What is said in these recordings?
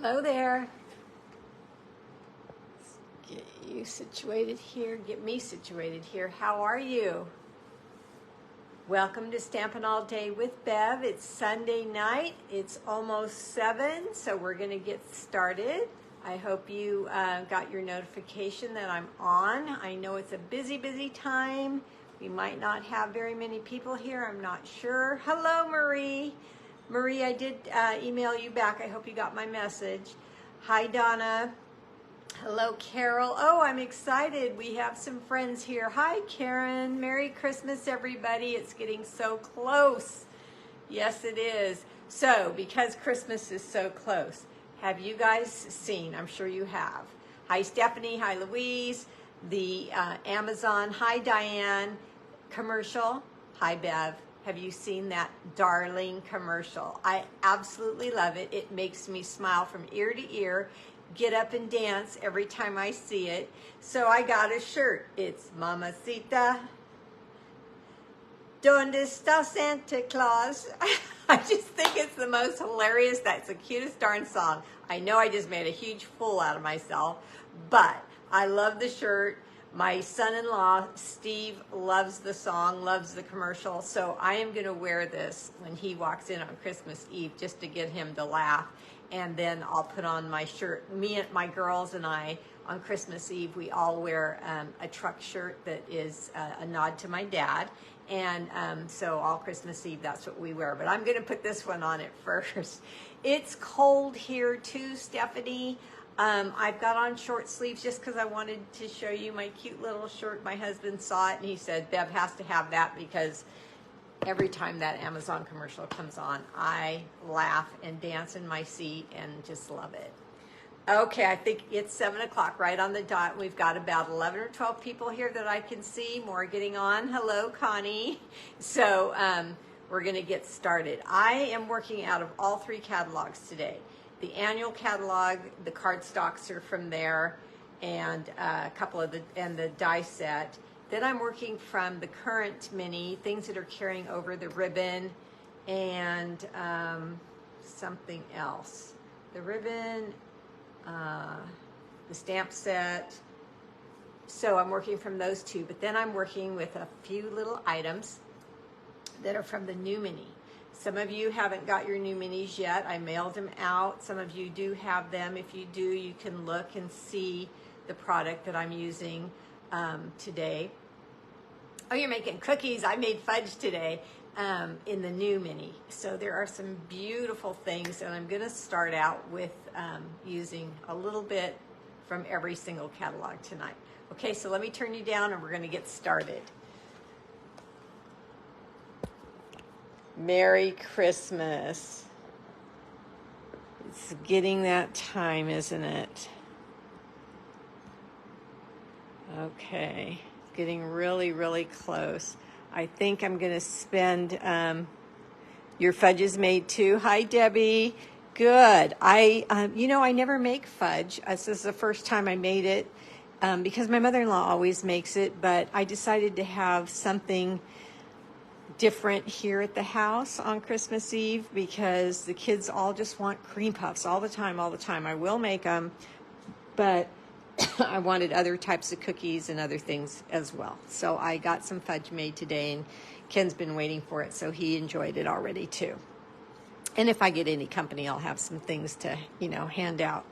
Hello there. Let's get you situated here. Get me situated here. How are you? Welcome to Stampin' All Day with Bev. It's Sunday night. It's almost 7, so we're going to get started. I hope you got your notification that I'm on. I know it's a busy, busy time. We might not have very many people here. I'm not sure. Hello, Marie. Marie, I did email you back. I hope you got my message. Hi, Donna. Hello, Carol. Oh, I'm excited. We have some friends here. Hi, Karen. Merry Christmas, everybody. It's getting so close. Yes, it is. So, because Christmas is so close, have you guys seen? I'm sure you have. Hi, Stephanie. Hi, Louise. The Amazon. Hi, Diane. Commercial. Hi, Bev. Have you seen that darling commercial? I absolutely love it. It makes me smile from ear to ear, get up and dance every time I see it. So I got a shirt. It's Mamacita, ¿Dónde está Santa Claus? I just think it's the most hilarious. That's the cutest darn song. I know I just made a huge fool out of myself, but I love the shirt. My son-in-law, Steve, loves the song, loves the commercial, so I am going to wear this when he walks in on Christmas Eve just to get him to laugh, and then I'll put on my shirt. Me and my girls and I, on Christmas Eve, we all wear a truck shirt that is a nod to my dad, and so all Christmas Eve, that's what we wear, but I'm going to put this one on it first. It's cold here too, Stephanie. I've got on short sleeves just because I wanted to show you my cute little shirt. My husband saw it and he said, Bev has to have that because every time that Amazon commercial comes on, I laugh and dance in my seat and just love it. Okay, I think it's 7 o'clock right on the dot. We've got about 11 or 12 people here that I can see. More getting on. Hello, Connie. So we're going to get started. I am working out of all 3 catalogs today. The annual catalog, the cardstocks are from there, and a couple of the die set. Then I'm working from the current mini, things that are carrying over the ribbon, and something else. The ribbon, the stamp set. So I'm working from those 2, but then I'm working with a few little items that are from the new mini. Some of you haven't got your new minis yet. I mailed them out. Some of you do have them. If you do, you can look and see the product that I'm using today. Oh, you're making cookies. I made fudge today in the new mini. So there are some beautiful things, and I'm going to start out with using a little bit from every single catalog tonight. Okay, so let me turn you down, and we're going to get started. Merry Christmas. It's getting that time, isn't it? Okay, it's getting really, really close. I think I'm going to spend, your fudge is made too. Hi, Debbie. Good. I never make fudge. This is the first time I made it because my mother-in-law always makes it, but I decided to have something different here at the house on Christmas Eve because the kids all just want cream puffs all the time. I will make them, but I wanted other types of cookies and other things as well. So I got some fudge made today, and Ken's been waiting for it, so he enjoyed it already too. And if I get any company, I'll have some things to, hand out.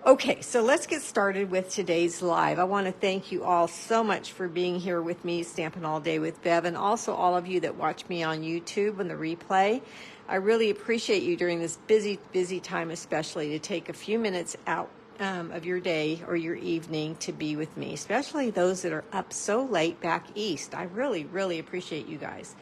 Okay, so let's get started with today's live. I want to thank you all so much for being here with me, Stampin' All Day with Bev, and also all of you that watch me on YouTube and the replay. I really appreciate you during this busy, busy time, especially to take a few minutes out of your day or your evening to be with me, especially those that are up so late back east. I really, really appreciate you guys.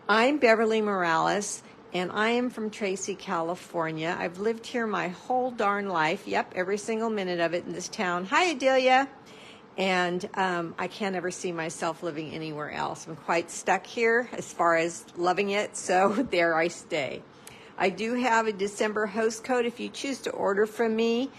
I'm Beverlee Morales, and I am from Tracy, California. I've lived here my whole darn life. Yep, every single minute of it in this town. Hi, Adelia. And I can't ever see myself living anywhere else. I'm quite stuck here as far as loving it, so there I stay. I do have a December host code. If you choose to order from me,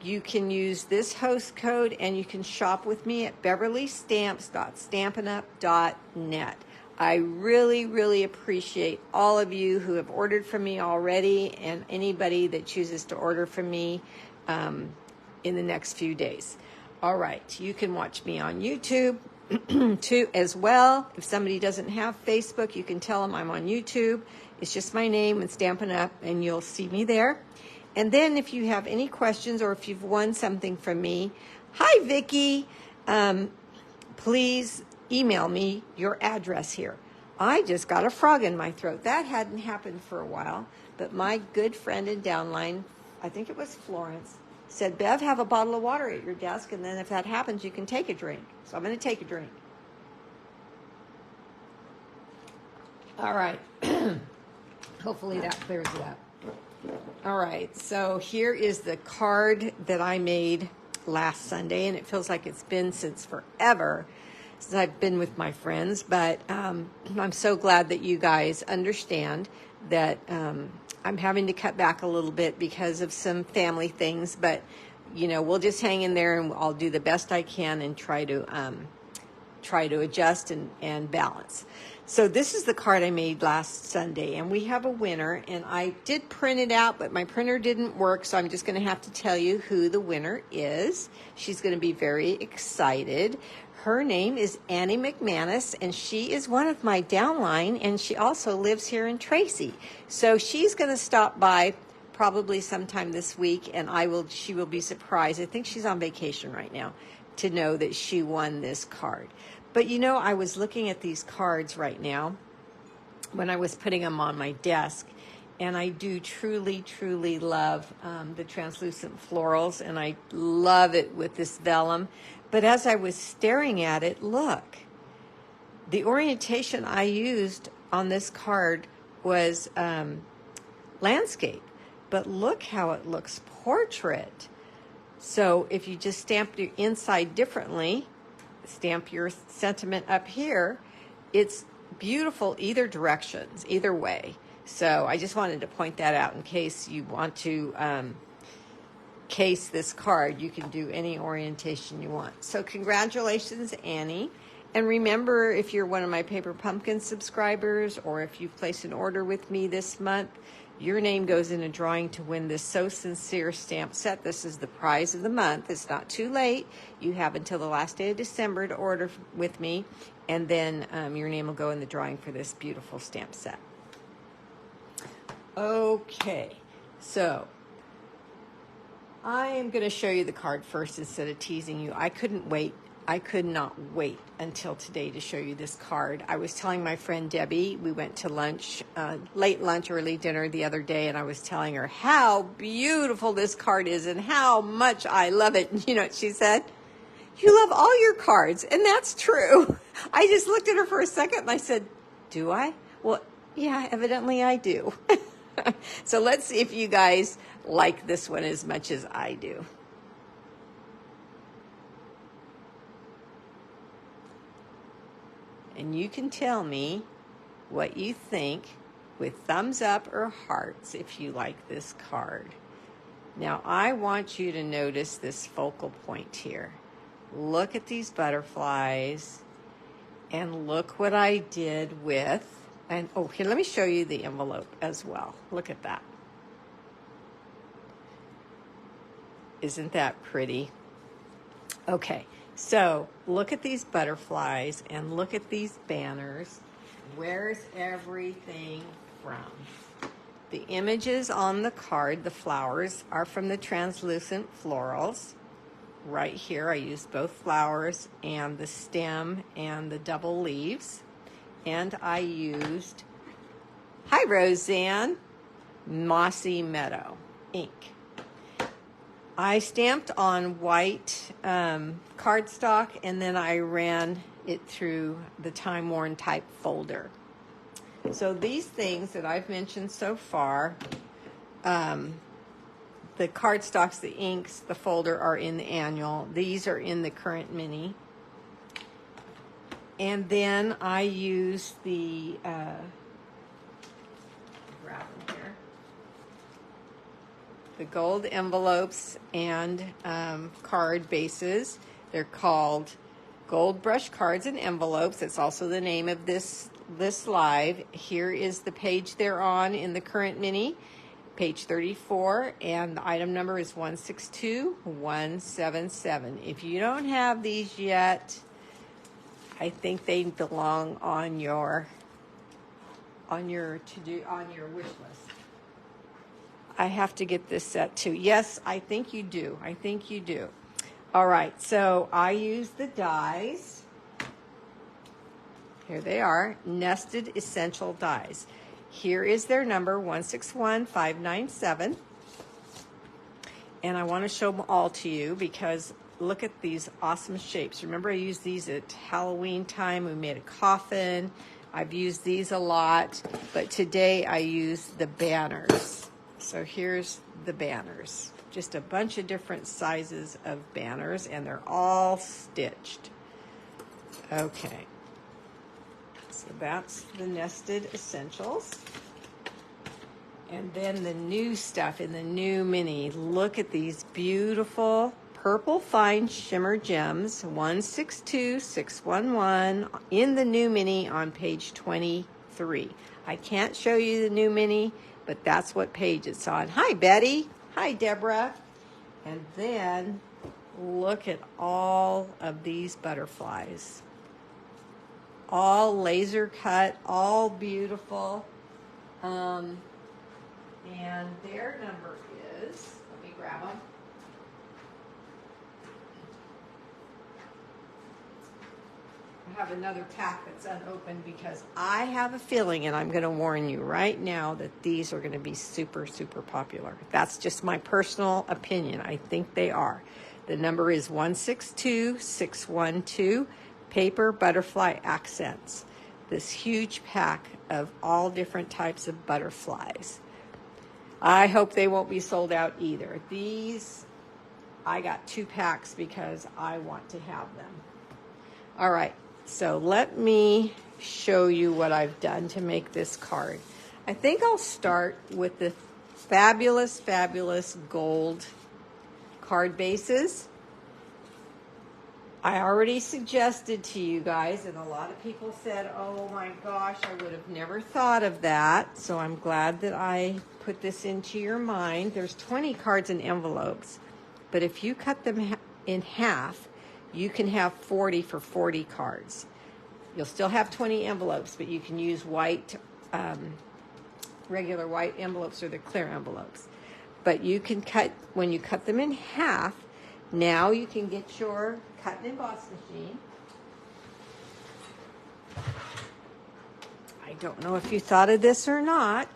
you can use this host code, and you can shop with me at beverleestamps.stampinup.net. I really, really appreciate all of you who have ordered from me already and anybody that chooses to order from me in the next few days. All right, you can watch me on YouTube too as well. If somebody doesn't have Facebook, you can tell them I'm on YouTube. It's just my name and Stampin' Up, and you'll see me there. And then if you have any questions or if you've won something from me, hi, Vicki, please email me your address here. I just got a frog in my throat. That hadn't happened for a while, but my good friend in downline, I think it was Florence, said, Bev, have a bottle of water at your desk, and then if that happens, you can take a drink. So I'm going to take a drink. All right. Hopefully that clears it up. All right, so here is the card that I made last Sunday, and it feels like it's been since forever since I've been with my friends, but I'm so glad that you guys understand that I'm having to cut back a little bit because of some family things, but you know, we'll just hang in there and I'll do the best I can and try to adjust and balance. So this is the card I made last Sunday, and we have a winner, and I did print it out, but my printer didn't work, so I'm just going to have to tell you who the winner is. She's going to be very excited. Her name is Annie McManus, and she is one of my downline, and she also lives here in Tracy. So she's going to stop by probably sometime this week, and she will be surprised. I think she's on vacation right now to know that she won this card. But you know, I was looking at these cards right now when I was putting them on my desk, and I do truly, truly love the translucent florals, and I love it with this vellum. But as I was staring at it, look, the orientation I used on this card was landscape, but look how it looks portrait. So if you just stamp your inside differently, stamp your sentiment up here, it's beautiful either directions, either way. So I just wanted to point that out in case you want to case this card. You can do any orientation you want. So congratulations, Annie. And remember, if you're one of my Paper Pumpkin subscribers, or if you've placed an order with me this month, your name goes in a drawing to win this So Sincere stamp set. This is the prize of the month. It's not too late. You have until the last day of December to order with me, and then your name will go in the drawing for this beautiful stamp set. Okay, so I am going to show you the card first instead of teasing you. I could not wait until today to show you this card. I was telling my friend Debbie, we went to lunch, late lunch, early dinner the other day, and I was telling her how beautiful this card is and how much I love it. And you know what she said? You love all your cards, and that's true. I just looked at her for a second and I said, do I? Well, yeah, evidently I do. So let's see if you guys like this one as much as I do. And you can tell me what you think with thumbs up or hearts if you like this card. Now, I want you to notice this focal point here. Look at these butterflies, and look what I did with, and oh, here, let me show you the envelope as well. Look at that. Isn't that pretty? Okay. So look at these butterflies and look at these banners. Where's everything from? The images on the card, the flowers, are from the translucent florals. Right here, I used both flowers and the stem and the double leaves. And I used, hi Roseanne, Mossy Meadow ink. I stamped on white cardstock, and then I ran it through the time-worn type folder. So these things that I've mentioned so far, the cardstocks, the inks, the folder are in the annual. These are in the current mini. And then I use the, grab them here, the gold envelopes and card bases. They're called Gold Brush Cards and Envelopes. It's also the name of this this live, here is the page they're on in the current mini, page 34, and the item number is 162177. If you don't have these yet, I think they belong on your wish list. I have to get this set too. Yes, I think you do. I think you do. All right, so I use the dies. Here they are, Nested Essential Dies. Here is their number, 161597. And I want to show them all to you because look at these awesome shapes. Remember, I used these at Halloween time. We made a coffin. I've used these a lot, but today I used the banners. So here's the banners. Just a bunch of different sizes of banners, and they're all stitched. Okay. So that's the Nested Essentials. And then the new stuff in the new mini. Look at these beautiful purple fine shimmer gems, 162611 in the new mini on page 23. I can't show you the new mini, but that's what page it's on. Hi, Betty. Hi, Deborah. And then look at all of these butterflies. All laser cut, all beautiful. And their number is, let me grab them. I have another pack that's unopened because I have a feeling, and I'm going to warn you right now, that these are going to be super, super popular. That's just my personal opinion. I think they are. The number is 162612, Paper Butterfly Accents. This huge pack of all different types of butterflies. I hope they won't be sold out either. These, I got 2 packs because I want to have them. All right. So let me show you what I've done to make this card. I think I'll start with the fabulous, fabulous gold card bases. I already suggested to you guys, and a lot of people said, oh my gosh, I would have never thought of that. So I'm glad that I put this into your mind. There's 20 cards and envelopes, but if you cut them in half, you can have 40 for 40 cards. You'll still have 20 envelopes, but you can use white, regular white envelopes or the clear envelopes. But you can cut, when you cut them in half, now you can get your cut and emboss machine. I don't know if you thought of this or not,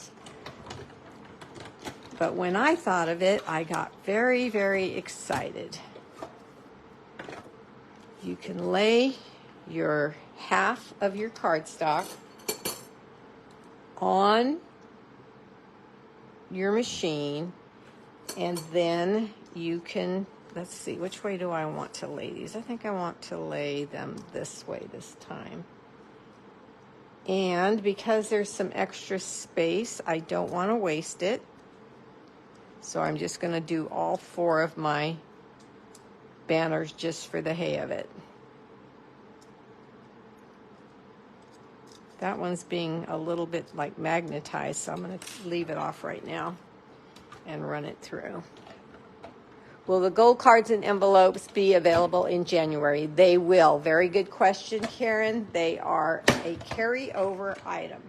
but when I thought of it, I got very, very excited. You can lay your half of your cardstock on your machine, and then you can, let's see, which way do I want to lay these? I think I want to lay them this way this time. And because there's some extra space, I don't want to waste it. So I'm just going to do all 4 of my banners just for the hay of it. That one's being a little bit like magnetized, so I'm going to leave it off right now and run it through. Will the gold cards and envelopes be available in January? They will. Very good question, Karen. They are a carryover item.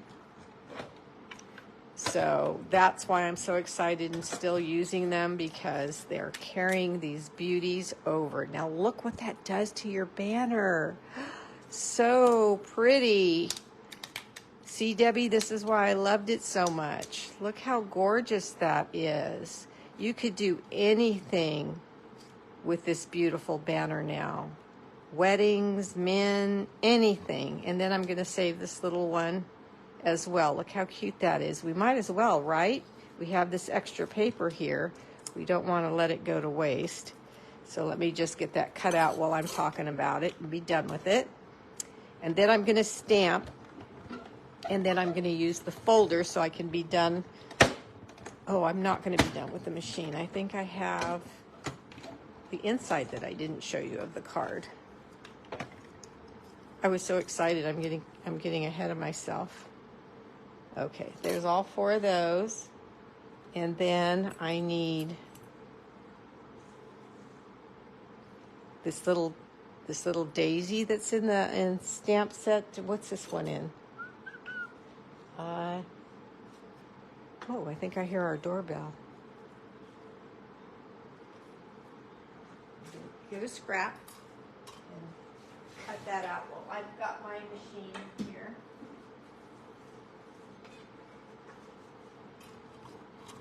So that's why I'm so excited and still using them, because they're carrying these beauties over. Now look what that does to your banner. So pretty. See, Debbie, this is why I loved it so much. Look how gorgeous that is. You could do anything with this beautiful banner now. Weddings, men, anything. And then I'm going to save this little one as well. Look how cute that is. We might as well, right? We have this extra paper here. We don't want to let it go to waste. So let me just get that cut out while I'm talking about it and be done with it. And then I'm going to stamp, and then I'm going to use the folder so I can be done. Oh, I'm not going to be done with the machine. I think I have the inside that I didn't show you of the card. I was so excited. I'm getting ahead of myself. Okay, there's all 4 of those. And then I need this little daisy that's in the stamp set. What's this one in? Oh, I think I hear our doorbell. Get a scrap and cut that out. Well, I've got my machine here.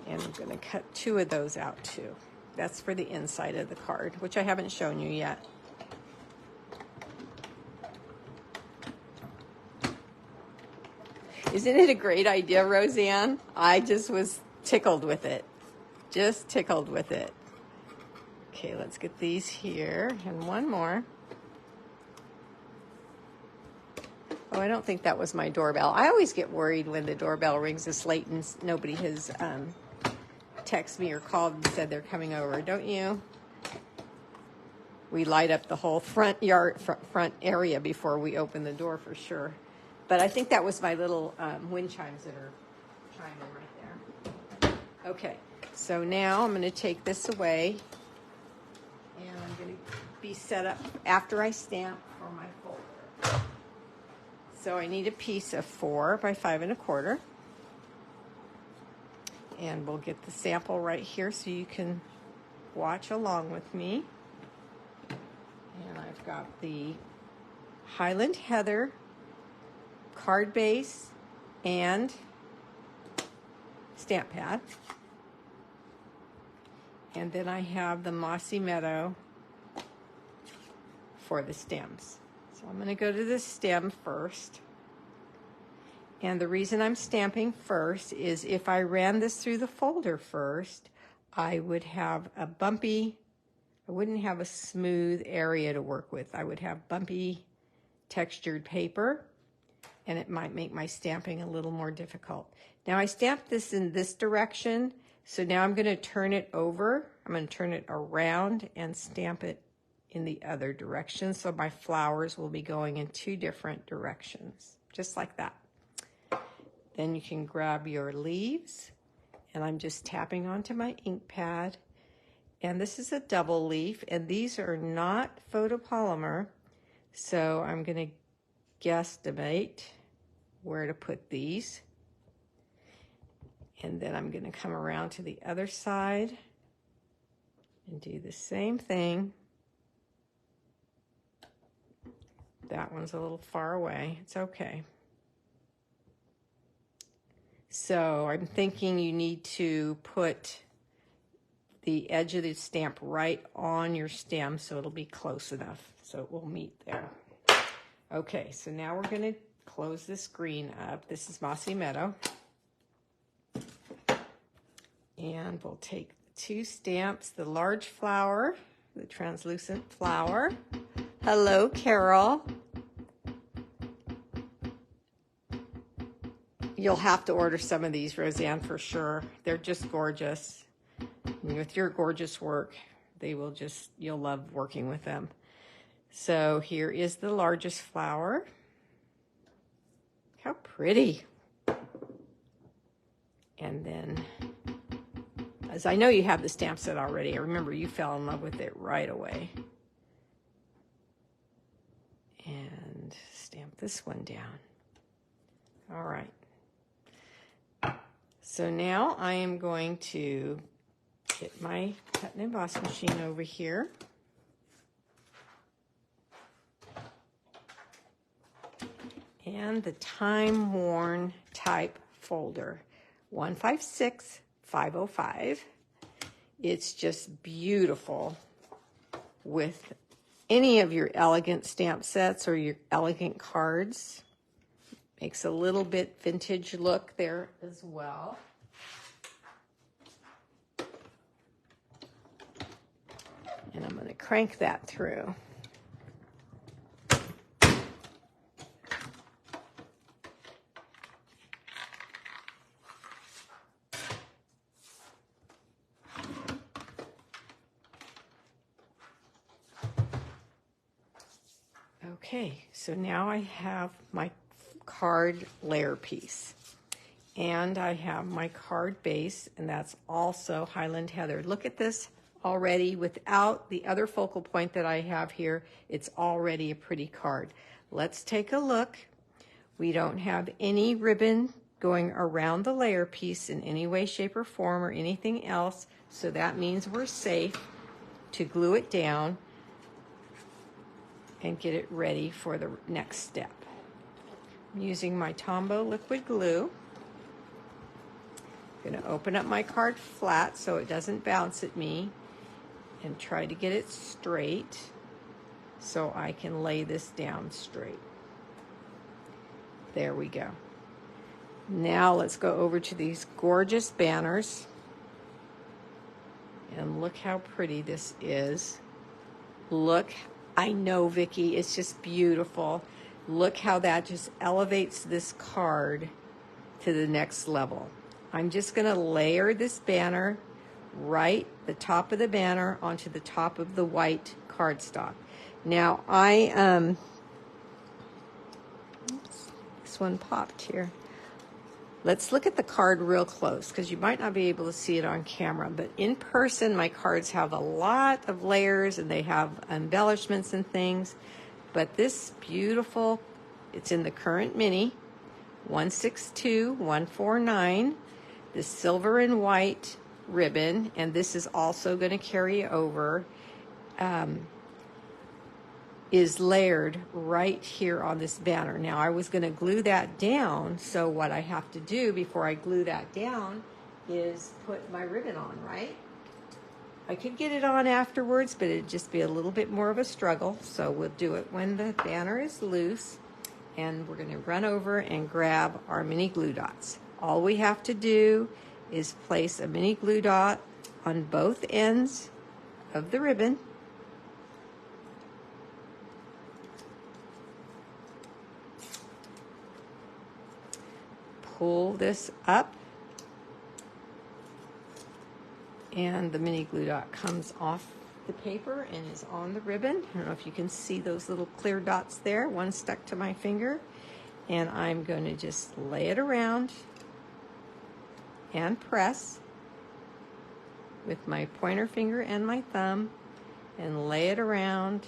And I'm going to cut 2 of those out too. That's for the inside of the card, which I haven't shown you yet. Isn't it a great idea, Roseanne? I just was tickled with it. Just tickled with it. Okay, let's get these here. And one more. Oh, I don't think that was my doorbell. I always get worried when the doorbell rings this late and nobody has texted me or called and said they're coming over. Don't you? We light up the whole front area before we open the door for sure. But I think that was my little wind chimes that are chiming right there. Okay, so now I'm going to take this away, and I'm going to be set up after I stamp for my folder. So I need a piece of 4 by 5 1/4. And we'll get the sample right here so you can watch along with me. And I've got the Highland Heather card base and stamp pad. And then I have the Mossy Meadow for the stems. So I'm going to go to the stem first. And the reason I'm stamping first is if I ran this through the folder first, I would have a bumpy, I wouldn't have a smooth area to work with. I would have bumpy textured paper, and it might make my stamping a little more difficult. Now I stamped this in this direction, so now I'm going to turn it over. I'm going to turn it around and stamp it in the other direction, so my flowers will be going in 2 different directions, just like that. Then you can grab your leaves, and I'm just tapping onto my ink pad. And this is a double leaf, and these are not photopolymer, so I'm going to guesstimate where to put these. And then I'm going to come around to the other side and do the same thing. That one's a little far away. It's okay. So I'm thinking you need to put the edge of the stamp right on your stem so it'll be close enough so it will meet there. Okay, so now we're going to close this green up. This is Mossy Meadow. And we'll take 2 stamps, the large flower, the translucent flower. Hello, Carol. You'll have to order some of these, Roseanne, for sure. They're just gorgeous. And with your gorgeous work, you'll love working with them. So here is the largest flower. How pretty. And then, as I know you have the stamp set already, I remember you fell in love with it right away. And stamp this one down. All right. So now I am going to get my cut and emboss machine over here. And the time-worn type folder, 156505. It's just beautiful with any of your elegant stamp sets or your elegant cards. Makes a little bit vintage look there as well. And I'm going to crank that through. Okay, so now I have my card layer piece. And I have my card base, and that's also Highland Heather. Look at this already. Without the other focal point that I have here, it's already a pretty card. Let's take a look. We don't have any ribbon going around the layer piece in any way, shape, or form or anything else, so that means we're safe to glue it down and get it ready for the next step. I'm using my Tombow liquid glue. I'm going to open up my card flat so it doesn't bounce at me and try to get it straight so I can lay this down straight. There we go. Now let's go over to these gorgeous banners. And look how pretty this is. Look, I know, Vicki, it's just beautiful. Look how that just elevates this card to the next level. I'm just going to layer this banner right the top of the banner onto the top of the white cardstock. Now this one popped here. Let's look at the card real close because you might not be able to see it on camera, but in person my cards have a lot of layers and they have embellishments and things. But this beautiful, it's in the current mini 162149, this silver and white ribbon, and this is also going to carry over, is layered right here on this banner. Now I was going to glue that down, so what I have to do before I glue that down is put my ribbon on, right? I could get it on afterwards, but it'd just be a little bit more of a struggle, so we'll do it when the banner is loose, and we're going to run over and grab our mini glue dots. All we have to do is place a mini glue dot on both ends of the ribbon. Pull this up, and the mini glue dot comes off the paper and is on the ribbon. I don't know if you can see those little clear dots there. One stuck to my finger, and I'm going to just lay it around and press with my pointer finger and my thumb, and lay it around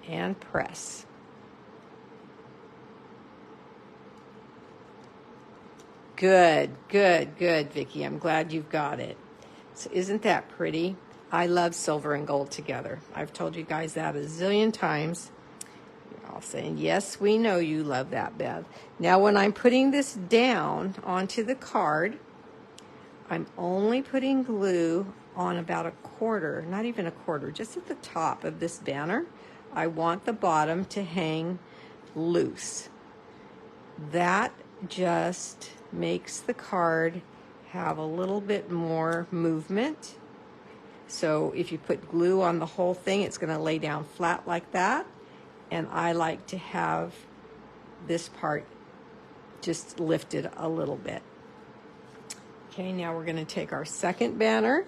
and press. Good, good, good, Vicki. I'm glad you've got it. So isn't that pretty? I love silver and gold together. I've told you guys that a zillion times. You're all saying, yes, we know you love that, Bev. Now when I'm putting this down onto the card, I'm only putting glue on about a quarter, not even a quarter, just at the top of this banner. I want the bottom to hang loose. That just makes the card have a little bit more movement. So if you put glue on the whole thing, it's going to lay down flat like that. And I like to have this part just lifted a little bit. Okay, now we're going to take our second banner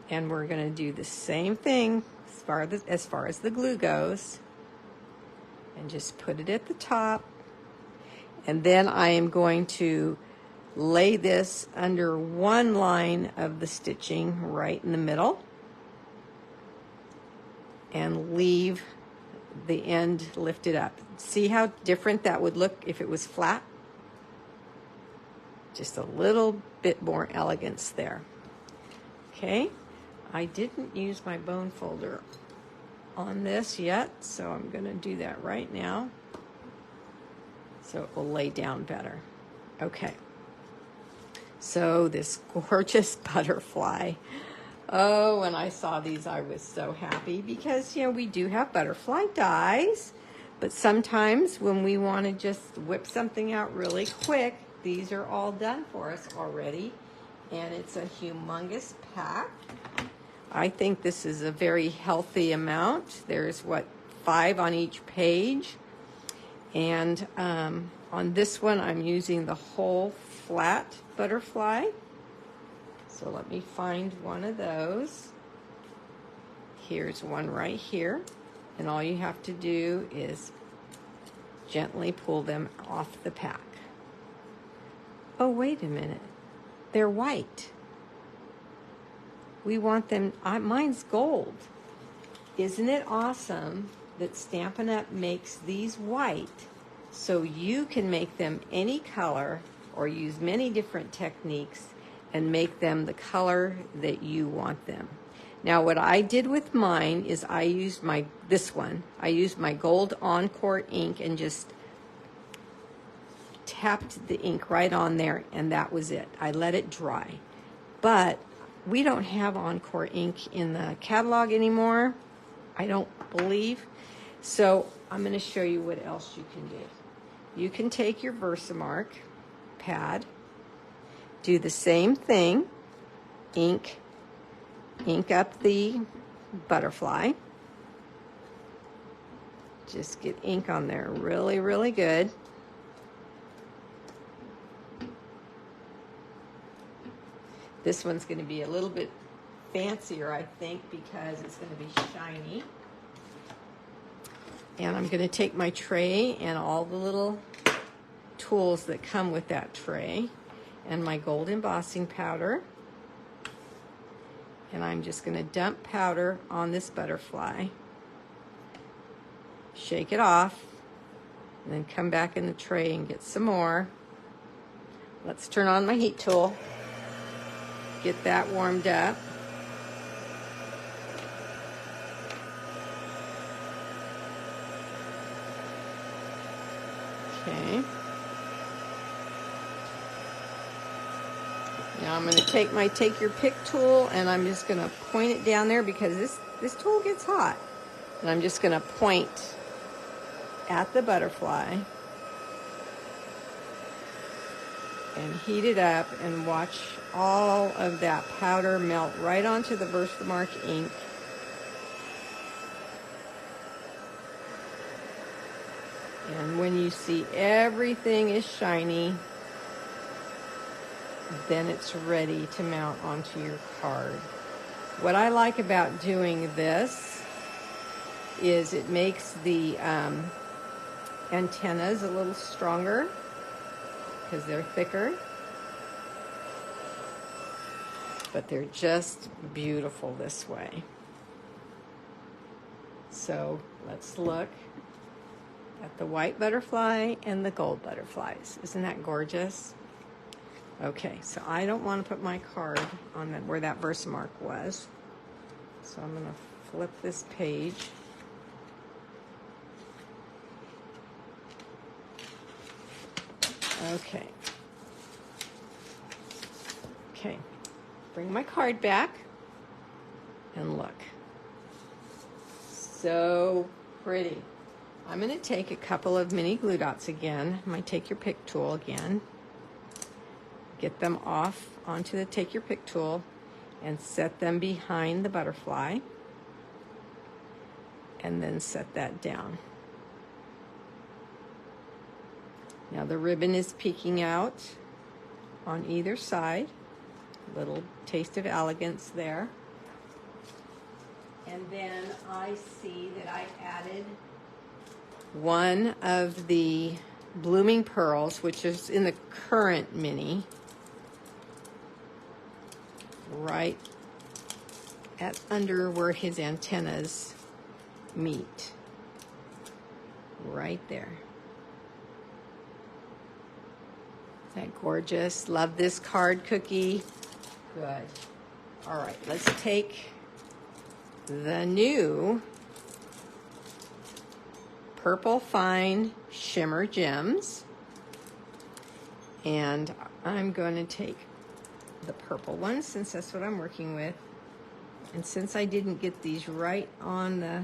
and we're going to do the same thing as far as the glue goes, and just put it at the top. And then I am going to lay this under one line of the stitching right in the middle and leave the end lifted up. See how different that would look if it was flat? Just a little bit more elegance there. Okay, I didn't use my bone folder on this yet, so I'm going to do that right now, so it will lay down better. Okay, so this gorgeous butterfly. Oh, when I saw these, I was so happy because, you know, we do have butterfly dies, but sometimes when we want to just whip something out really quick, these are all done for us already, and it's a humongous pack. I think this is a very healthy amount. There's, what, 5 on each page. And on this one, I'm using the whole flat butterfly. So let me find one of those. Here's one right here. And all you have to do is gently pull them off the pack. Oh, wait a minute. They're white. We want them, mine's gold. Isn't it awesome that Stampin' Up! Makes these white so you can make them any color or use many different techniques and make them the color that you want them. Now what I did with mine is I used my gold Encore ink and just tapped the ink right on there, and that was it. I let it dry. But we don't have Encore ink in the catalog anymore, I don't believe. So I'm going to show you what else you can do. You can take your Versamark pad, do the same thing, ink up the butterfly. Just get ink on there really, really good. This one's going to be a little bit fancier, I think, because it's going to be shiny. And I'm going to take my tray and all the little tools that come with that tray and my gold embossing powder. And I'm just going to dump powder on this butterfly. Shake it off. And then come back in the tray and get some more. Let's turn on my heat tool. Get that warmed up. Okay. Now I'm going to take my take your pick tool and I'm just going to point it down there because this tool gets hot. And I'm just going to point at the butterfly and heat it up and watch all of that powder melt right onto the Versamark ink. And when you see everything is shiny, then it's ready to mount onto your card. What I like about doing this is it makes the antennas a little stronger because they're thicker. But they're just beautiful this way. So let's look at the white butterfly and the gold butterflies. Isn't that gorgeous? Okay, so I don't want to put my card on where that Versamark was. So I'm going to flip this page. Okay. Okay. Bring my card back and look. So pretty. I'm going to take a couple of mini glue dots again. I might take your pick tool again. Get them off onto the take your pick tool and set them behind the butterfly. And then set that down. Now the ribbon is peeking out on either side. Little taste of elegance there. And then I see that I added one of the blooming pearls, which is in the current mini, right at under where his antennas meet. Right there. Isn't that gorgeous? Love this card cookie. Good. All right, let's take the new Purple Fine Shimmer Gems. And I'm going to take the purple one since that's what I'm working with. And since I didn't get these right on the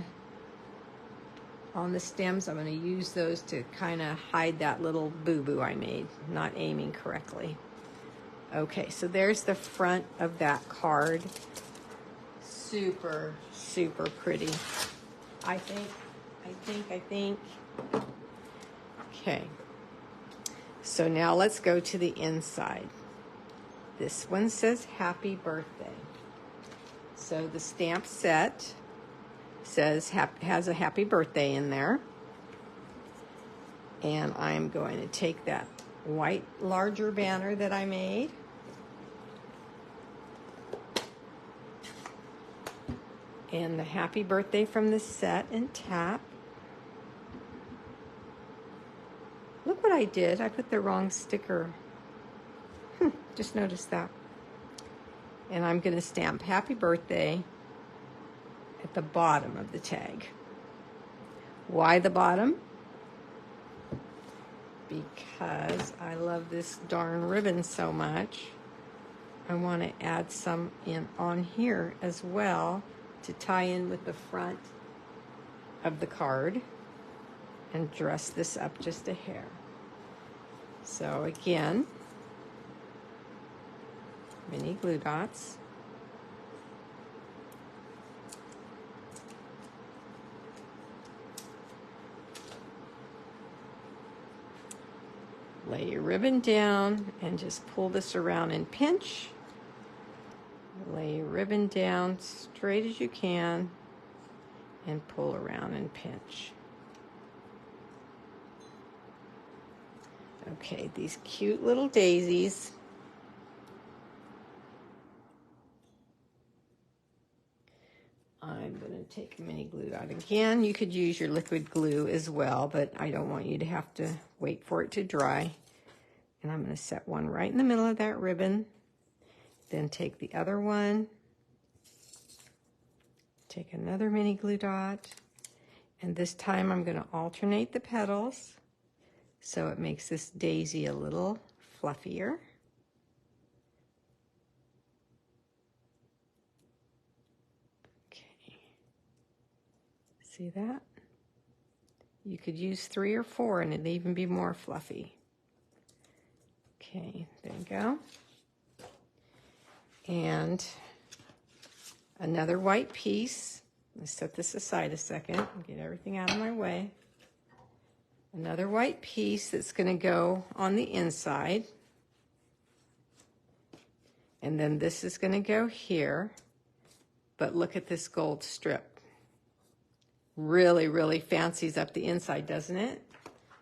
stems, I'm going to use those to kind of hide that little boo-boo I made, not aiming correctly. Okay, so there's the front of that card. Super, super pretty. I think. Okay. So now let's go to the inside. This one says happy birthday. So the stamp set has a happy birthday in there. And I'm going to take that white larger banner that I made, and the happy birthday from the set, and tap. Look what I did. I put the wrong sticker. Just noticed that. And I'm going to stamp happy birthday at the bottom of the tag. Why the bottom? Because I love this darn ribbon so much. I want to add some in on here as well to tie in with the front of the card and dress this up just a hair. So again, mini glue dots. Lay your ribbon down and just pull this around and pinch. Lay your ribbon down straight as you can and pull around and pinch. Okay, these cute little daisies. I'm going to take a mini glue dot again. You could use your liquid glue as well, but I don't want you to have to wait for it to dry. And I'm going to set one right in the middle of that ribbon. Then take the other one. Take another mini glue dot. And this time I'm going to alternate the petals so it makes this daisy a little fluffier. See that? You could use 3 or 4 and it'd even be more fluffy. Okay, there you go. And another white piece. Let's set this aside a second and get everything out of my way. Another white piece that's going to go on the inside. And then this is going to go here. But look at this gold strip. Really, really fancies up the inside, doesn't it?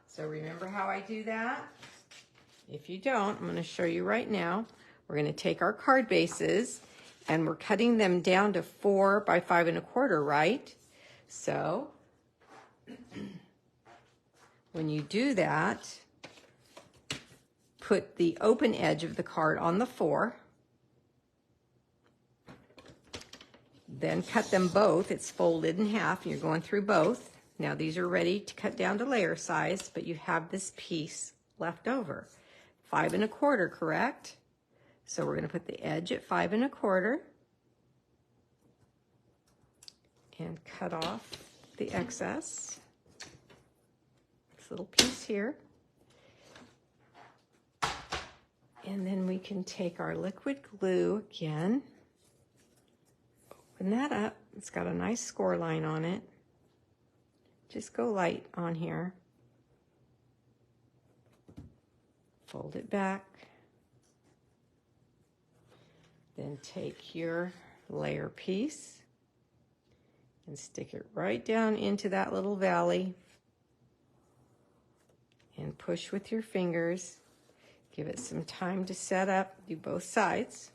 So remember how I do that? If you don't, I'm going to show you right now. We're going to take our card bases and we're cutting them down to 4 by 5 1/4, right? So when you do that, put the open edge of the card on the 4. Then cut them both. It's folded in half and you're going through both. Now these are ready to cut down to layer size, but you have this piece left over. 5 1/4, correct? So we're going to put the edge at 5 1/4 and cut off the excess. This little piece here. And then we can take our liquid glue again. Open that up. It's got a nice score line on it. Just go light on here. Fold it back. Then take your layer piece and stick it right down into that little valley and push with your fingers. Give it some time to set up. Do both sides.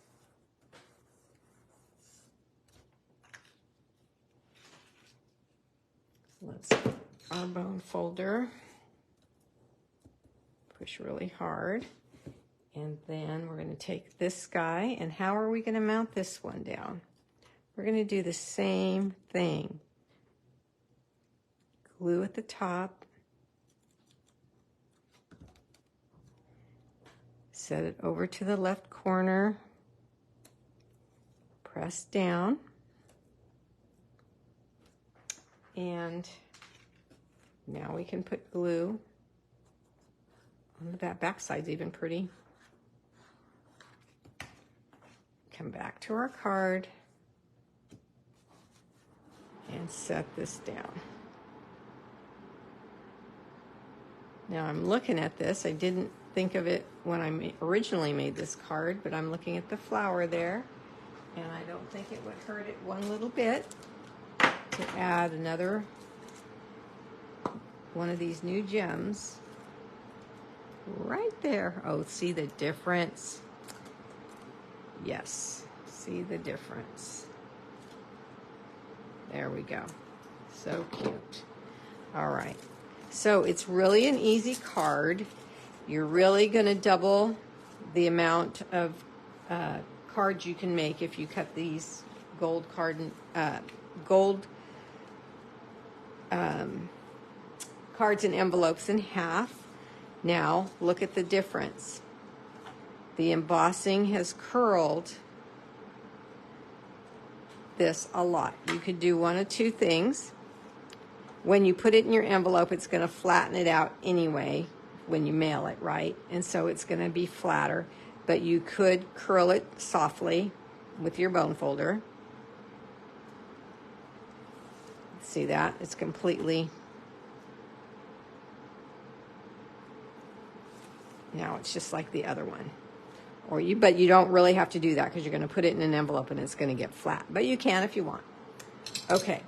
Let's get our bone folder. Push really hard. And then we're going to take this guy, and how are we going to mount this one down? We're going to do the same thing. Glue at the top. Set it over to the left corner. Press down. And now we can put glue on the back side's even pretty. Come back to our card and set this down. Now I'm looking at this. I didn't think of it when I originally made this card, but I'm looking at the flower there, and I don't think it would hurt it one little bit to to add another one of these new gems right there. Oh, see the difference? Yes, see the difference. There we go. So cute. All right. So it's really an easy card. You're really going to double the amount of cards you can make if you cut these gold cards and envelopes in half. Now look at the difference. The embossing has curled this a lot. You could do one of two things. When you put it in your envelope, it's going to flatten it out anyway when you mail it, right? And so it's going to be flatter, but you could curl it softly with your bone folder. See that? It's completely... Now it's just like the other one. But you don't really have to do that because you're going to put it in an envelope and it's going to get flat. But you can if you want. Okay.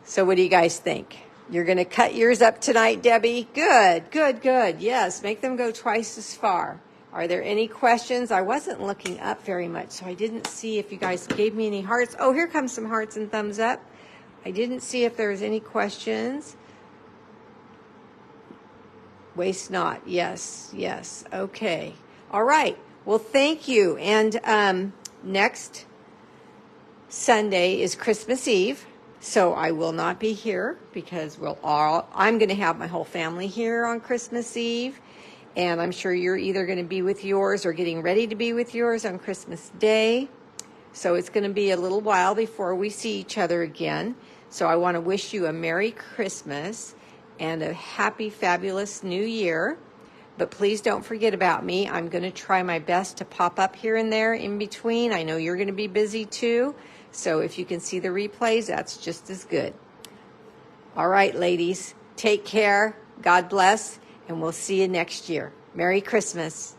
So what do you guys think? You're going to cut yours up tonight, Debbie? Good, good, good. Yes, make them go twice as far. Are there any questions? I wasn't looking up very much, so I didn't see if you guys gave me any hearts. Oh, here comes some hearts and thumbs up. I didn't see if there was any questions. Waste not. Yes, yes. Okay. All right. Well, thank you. And next Sunday is Christmas Eve. So I will not be here because I'm going to have my whole family here on Christmas Eve. And I'm sure you're either going to be with yours or getting ready to be with yours on Christmas Day. So it's going to be a little while before we see each other again. So I want to wish you a Merry Christmas and a happy, fabulous New Year. But please don't forget about me. I'm going to try my best to pop up here and there in between. I know you're going to be busy too. So if you can see the replays, that's just as good. All right, ladies, take care. God bless, and we'll see you next year. Merry Christmas.